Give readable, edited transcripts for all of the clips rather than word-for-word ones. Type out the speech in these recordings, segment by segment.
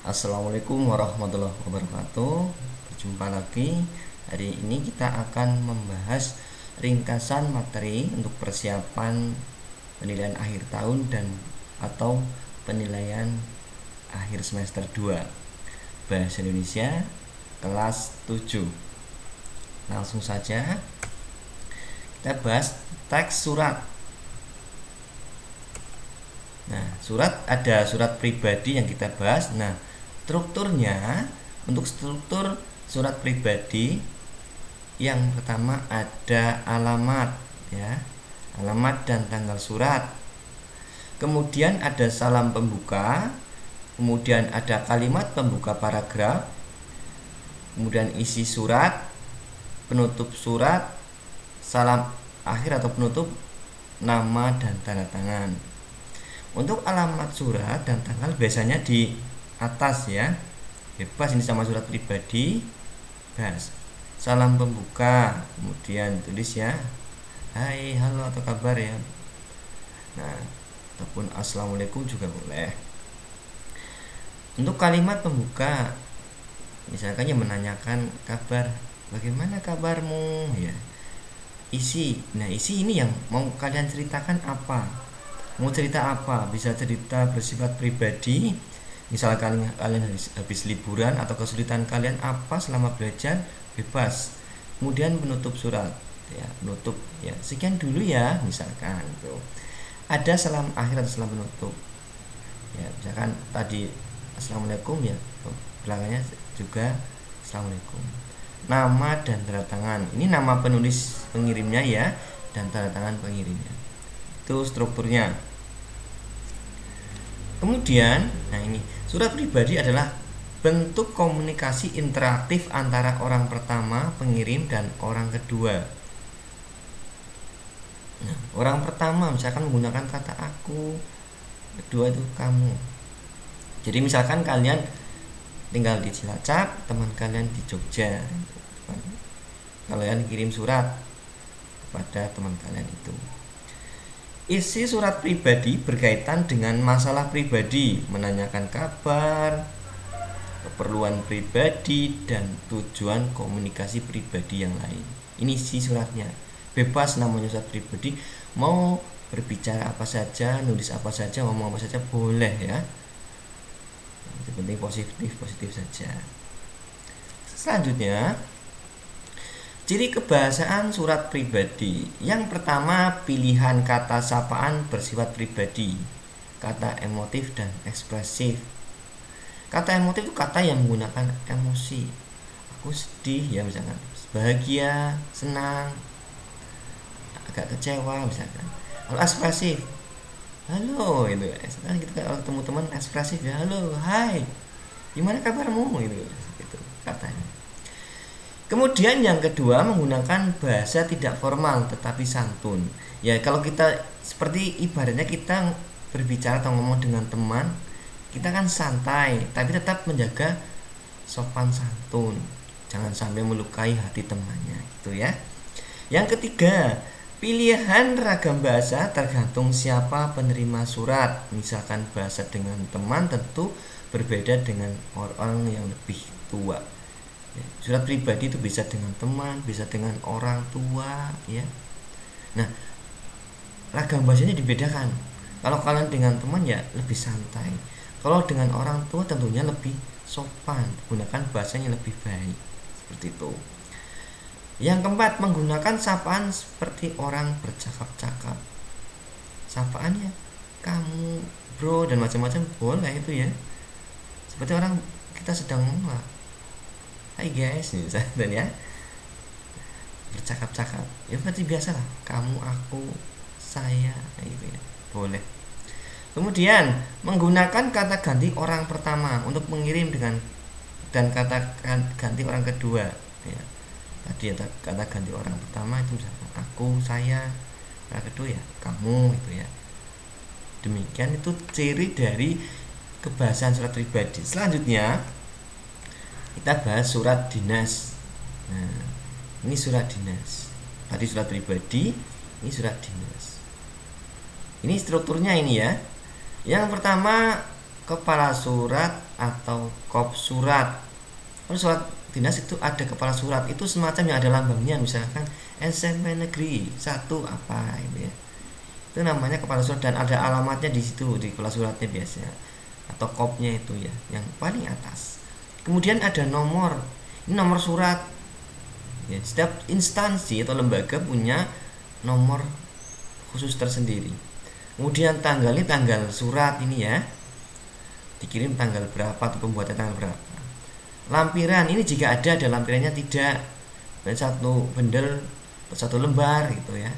Assalamualaikum warahmatullahi wabarakatuh. Berjumpa lagi. Hari ini kita akan membahas ringkasan materi untuk persiapan penilaian akhir tahun dan atau penilaian akhir semester 2 Bahasa Indonesia kelas 7. Langsung saja kita bahas teks surat. Nah, ada surat pribadi yang kita bahas. Nah, strukturnya, untuk struktur surat pribadi, yang pertama ada alamat, ya, alamat dan tanggal surat. Kemudian ada salam pembuka, kemudian ada kalimat pembuka paragraf, kemudian isi surat, penutup surat, salam akhir atau penutup, nama dan tanda tangan. Untuk alamat surat dan tanggal biasanya di atas, ya, bebas ini sama surat pribadi. Bahas salam pembuka, kemudian tulis ya, hai, halo atau kabar, ya. Nah, ataupun assalamualaikum juga boleh. Untuk kalimat pembuka, misalkan yang menanyakan kabar, bagaimana kabarmu, ya. Isi, nah isi ini yang mau kalian ceritakan apa, mau cerita apa, bisa cerita bersifat pribadi, misalkan kalian habis liburan atau kesulitan kalian apa selama belajar, bebas. Kemudian penutup surat, ya, penutup, ya, sekian dulu ya, misalkan tuh ada salam akhir atau salam penutup, ya, misalkan tadi assalamualaikum, ya, belakangnya juga assalamualaikum. Nama dan tanda tangan, ini nama penulis pengirimnya, ya, dan tanda tangan pengirimnya. Itu strukturnya. Kemudian, nah ini, surat pribadi adalah bentuk komunikasi interaktif antara orang pertama, pengirim, dan orang kedua. Nah, orang pertama misalkan menggunakan kata aku, kedua itu kamu. Jadi misalkan kalian tinggal di Cilacap, teman kalian di Jogja, kalian kirim surat kepada teman kalian itu. Isi surat pribadi berkaitan dengan masalah pribadi, menanyakan kabar, keperluan pribadi, dan tujuan komunikasi pribadi yang lain. Ini isi suratnya. Bebas namanya surat pribadi, mau berbicara apa saja, nulis apa saja, ngomong apa saja boleh, ya. Yang penting positif saja. Selanjutnya, ciri kebahasaan surat pribadi. Yang pertama, pilihan kata sapaan bersifat pribadi, kata emotif dan ekspresif. Kata emotif itu kata yang menggunakan emosi. Aku sedih, ya, misalkan bahagia, senang, agak kecewa, misalkan. Kalau ekspresif, halo, itu kan kita kalau ketemu teman ekspresif, ya, halo, hai, gimana kabarmu, itu katanya. Kemudian yang kedua, menggunakan bahasa tidak formal tetapi santun. Ya, kalau kita seperti ibaratnya kita berbicara atau ngomong dengan teman, kita kan santai tapi tetap menjaga sopan santun. Jangan sampai melukai hati temannya, gitu ya. Yang ketiga, pilihan ragam bahasa tergantung siapa penerima surat. Misalkan bahasa dengan teman tentu berbeda dengan orang yang lebih tua. Surat pribadi itu bisa dengan teman, bisa dengan orang tua, ya. Nah, ragam bahasanya dibedakan. Kalau kalian dengan teman, ya, lebih santai. Kalau dengan orang tua tentunya lebih sopan, gunakan bahasanya lebih baik, seperti itu. Yang keempat, menggunakan sapaan seperti orang bercakap-cakap. Sapaannya kamu, bro, dan macam-macam boleh itu, ya. Seperti orang kita sedang ngomong, hai guys, misalnya, ya, bercakap-cakap, ya berarti biasa lah, kamu, aku, saya, gitu, ya, boleh. Kemudian menggunakan kata ganti orang pertama untuk mengirim dengan dan kata ganti orang kedua, ya. Tadi ada kata ganti orang pertama itu misalnya aku, saya, orang kedua ya kamu, gitu, ya. Demikian itu ciri dari kebahasaan surat pribadi. Selanjutnya kita bahas surat dinas. Nah, ini surat dinas. Tadi surat pribadi, ini surat dinas. Ini strukturnya ini, ya. Yang pertama, kepala surat atau kop surat. Kalau surat dinas itu ada kepala surat, itu semacam yang ada lambangnya, misalkan SMP Negeri 1 apa itu ya. Itu namanya kepala surat dan ada alamatnya di situ di kepala suratnya biasanya atau kopnya itu ya, yang paling atas. Kemudian ada nomor. Ini nomor surat. Ya, setiap instansi atau lembaga punya nomor khusus tersendiri. Kemudian tanggal ini tanggal surat ini ya. Dikirim tanggal berapa atau pembuatan tanggal berapa. Lampiran ini jika ada lampirannya tidak. Dan satu bendel atau satu lembar gitu ya.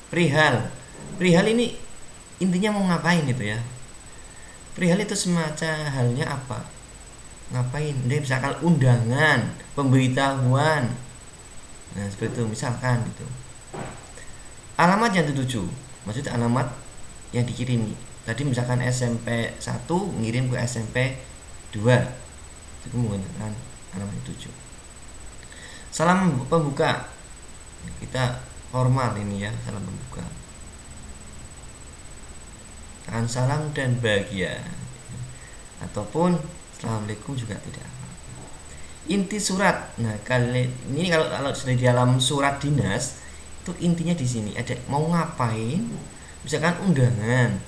Perihal. Perihal ini intinya mau ngapain itu ya. Perihal itu semacam halnya apa? Ngapain? Dia misalkan undangan, pemberitahuan. Nah, seperti itu misalkan gitu. Alamat yang dituju, maksudnya alamat yang dikirimi. Tadi misalkan SMP 1 ngirim ke SMP 2. Itu menggunakan alamat tujuh. Salam pembuka. Kita formal ini ya, salam pembuka. Katakan salam dan bahagia. Ataupun assalamualaikum juga tidak. Inti surat. Nah, kali ini kalau sudah di dalam surat dinas itu intinya di sini ada mau ngapain, misalkan undangan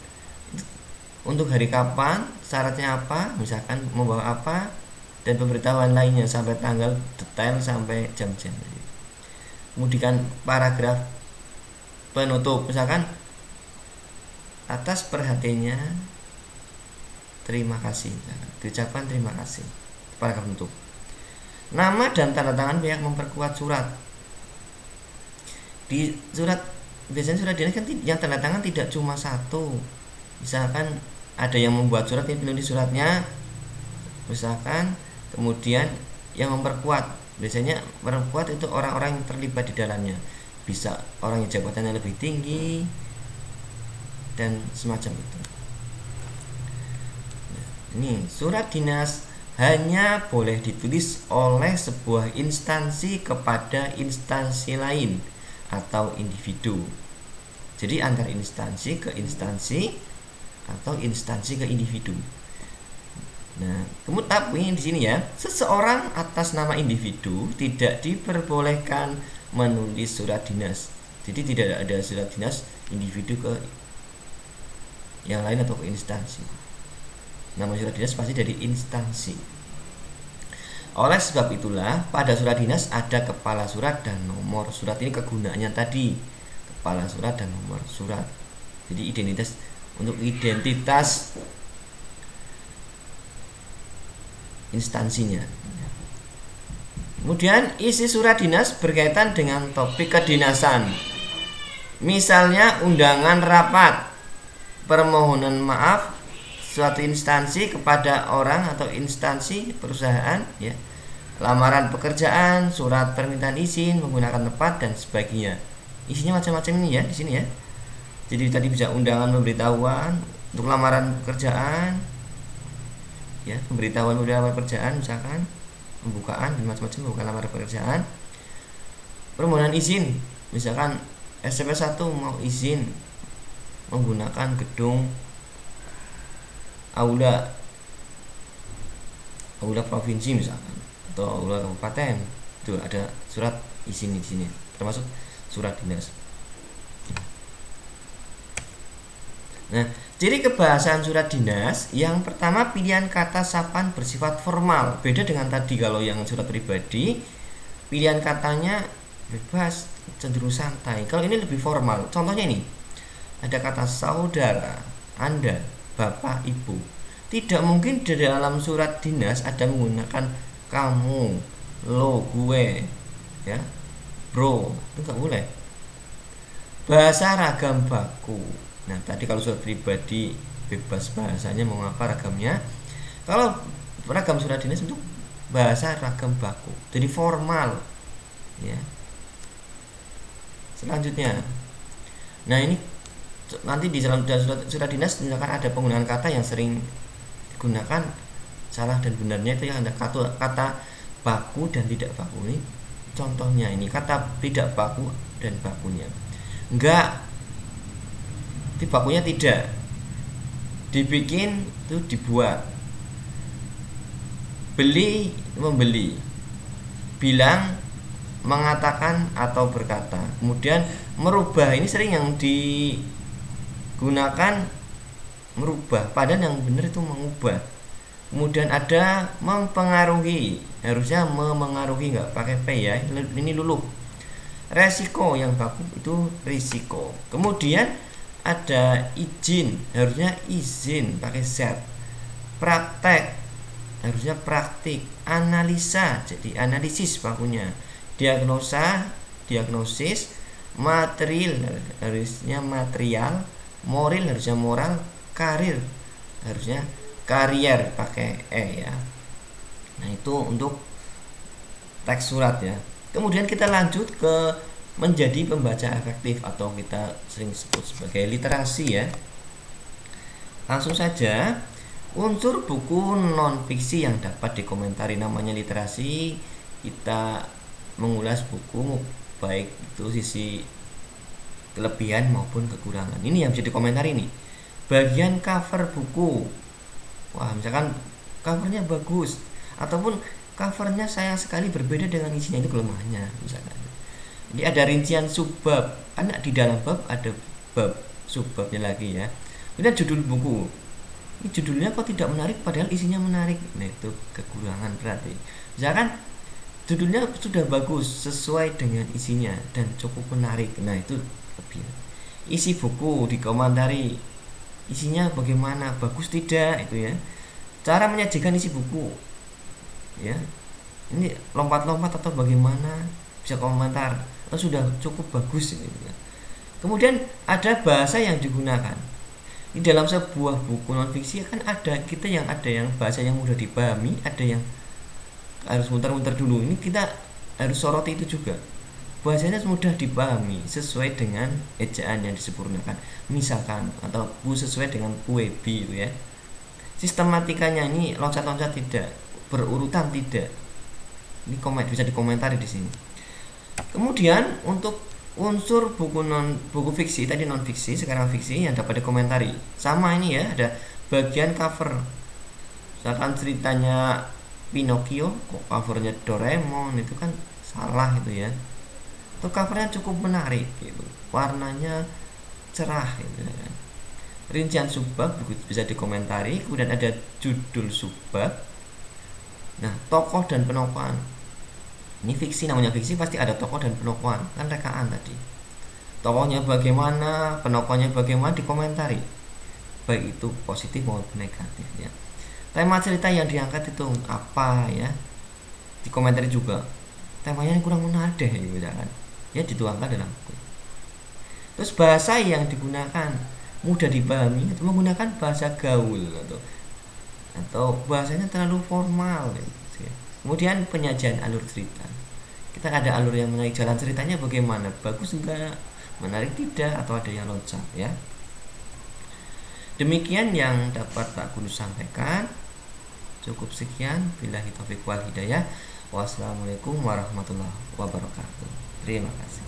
untuk hari kapan, syaratnya apa, misalkan mau bawa apa, dan pemberitahuan lainnya sampai tanggal detail sampai jam-jam. Kemudian paragraf penutup, misalkan atas perhatiannya terima kasih, diucapkan terima kasih. Paragraf penutup. Nama dan tanda tangan pihak memperkuat surat. Di surat biasanya surat dinas kan yang tanda tangan tidak cuma satu. Misalkan ada yang membuat surat yang penulis suratnya, misalkan, kemudian yang memperkuat. Biasanya memperkuat itu orang-orang yang terlibat di dalamnya. Bisa orang yang jabatannya lebih tinggi dan semacam itu. Nah, ini surat dinas hanya boleh ditulis oleh sebuah instansi kepada instansi lain atau individu. Jadi antar instansi ke instansi atau instansi ke individu. Nah, kemudian tapi di sini ya, seseorang atas nama individu tidak diperbolehkan menulis surat dinas. Jadi tidak ada surat dinas individu ke yang lain atau ke instansi. Nama surat dinas pasti dari instansi. Oleh sebab itulah pada surat dinas ada kepala surat dan nomor surat. Ini kegunaannya tadi, kepala surat dan nomor surat. Jadi identitas untuk identitas instansinya. Kemudian isi surat dinas berkaitan dengan topik kedinasan. Misalnya undangan rapat, permohonan maaf suatu instansi kepada orang atau instansi perusahaan ya. Lamaran pekerjaan, surat permintaan izin menggunakan tempat dan sebagainya. Isinya macam-macam ini ya di sini ya. Jadi tadi bisa undangan pemberitahuan untuk lamaran pekerjaan, ya pemberitahuan pekerjaan misalkan pembukaan dan macam-macam bukan lamaran pekerjaan. Permohonan izin misalkan SMP 1 mau izin menggunakan gedung aula provinsi misalkan atau aula kabupaten, itu ada surat izin di sini termasuk surat dinas. Nah, ciri kebahasaan surat dinas yang pertama pilihan kata sapaan bersifat formal. Beda dengan tadi kalau yang surat pribadi pilihan katanya bebas, cenderung santai. Kalau ini lebih formal. Contohnya ini ada kata saudara, Anda, bapak, ibu. Tidak mungkin di dalam surat dinas ada menggunakan kamu, lo, gue, ya, bro, itu nggak boleh. Bahasa ragam baku. Nah, tadi kalau surat pribadi bebas bahasanya mau apa ragamnya. Kalau ragam surat dinas untuk bahasa ragam baku. Jadi formal. Ya. Selanjutnya. Nah, ini nanti di dalam surat dinas misalkan ada penggunaan kata yang sering digunakan salah dan benarnya itu yang ada kata baku dan tidak baku. Ini contohnya ini kata tidak baku dan bakunya. Enggak, di bakunya tidak dibikin itu dibuat Beli, membeli. Bilang, mengatakan atau berkata. Kemudian merubah, ini sering yang digunakan merubah, padahal yang benar itu mengubah. Kemudian ada mempengaruhi, harusnya memengaruhi, nggak pakai P ya, ini luluh. Resiko, yang baku itu risiko. Kemudian ada izin, harusnya izin pakai Z. Praktek, harusnya praktik. Analisa, jadi analisis bakunya. Diagnosa, diagnosis. Material, harusnya material. Moral, harusnya moral. Karir, harusnya karier pakai E ya. Nah itu untuk teks surat ya. Kemudian kita lanjut ke menjadi pembaca efektif atau kita sering sebut sebagai literasi ya. Langsung saja, unsur buku non fiksi yang dapat dikomentari, namanya literasi. Kita mengulas buku baik itu sisi kelebihan maupun kekurangan. Ini yang bisa dikomentari nih. Bagian cover buku. Wah, misalkan covernya bagus ataupun covernya sayang sekali berbeda dengan isinya, itu kelemahannya misalkan. Jadi ada rincian subbab, anak di dalam bab ada bab subbabnya lagi ya. Kemudian judul buku, ini judulnya kok tidak menarik padahal isinya menarik. Nah itu kekurangan berarti. Misalkan judulnya sudah bagus sesuai dengan isinya dan cukup menarik, nah itu lebih. Isi buku dikomentari, isinya bagaimana, bagus tidak, itu ya. Cara menyajikan isi buku ya, ini lompat-lompat atau bagaimana, bisa komentar atau sudah cukup bagus ini ya. Kemudian ada bahasa yang digunakan di dalam sebuah buku non fiksi, kan ada kita yang ada yang bahasa yang mudah dipahami, ada yang harus muter-muter dulu. Ini kita harus soroti itu juga, bahasanya mudah dipahami sesuai dengan ejaan yang disempurnakan misalkan, atau sesuai dengan puebi itu ya. Sistematikanya ini loncat-loncat tidak, berurutan tidak. Ini bisa dikomentari di sini. Kemudian untuk unsur buku fiksi tadi non fiksi, sekarang fiksi yang dapat dikomentari. Sama ini ya, ada bagian cover. Misalkan ceritanya Pinocchio, kok covernya Doraemon, itu kan salah itu ya. Itu covernya cukup menarik gitu, warnanya cerah gitu ya. Rincian subbab bisa dikomentari. Kemudian ada judul subbab. Nah, tokoh dan penokohan. Ini fiksi, namanya fiksi pasti ada tokoh dan penokohan, kan rekaan tadi. Tokohnya bagaimana, penokohnya bagaimana, dikomentari. Baik itu positif maupun negatif ya. Tema cerita yang diangkat itu apa ya, dikomentari juga. Temanya kurang menarik deh gitu kan. Ya dituangkan dalam buku. Terus bahasa yang digunakan mudah dipahami atau menggunakan bahasa gaul atau bahasanya terlalu formal gitu ya. Kemudian penyajian alur cerita, kita ada alur yang menarik, jalan ceritanya bagaimana, bagus enggak, menarik tidak, atau ada yang loncat ya. Demikian yang dapat Pak Guru sampaikan. Cukup sekian, billahi taufiq wal hidayah. Wassalamualaikum warahmatullahi wabarakatuh. Terima kasih.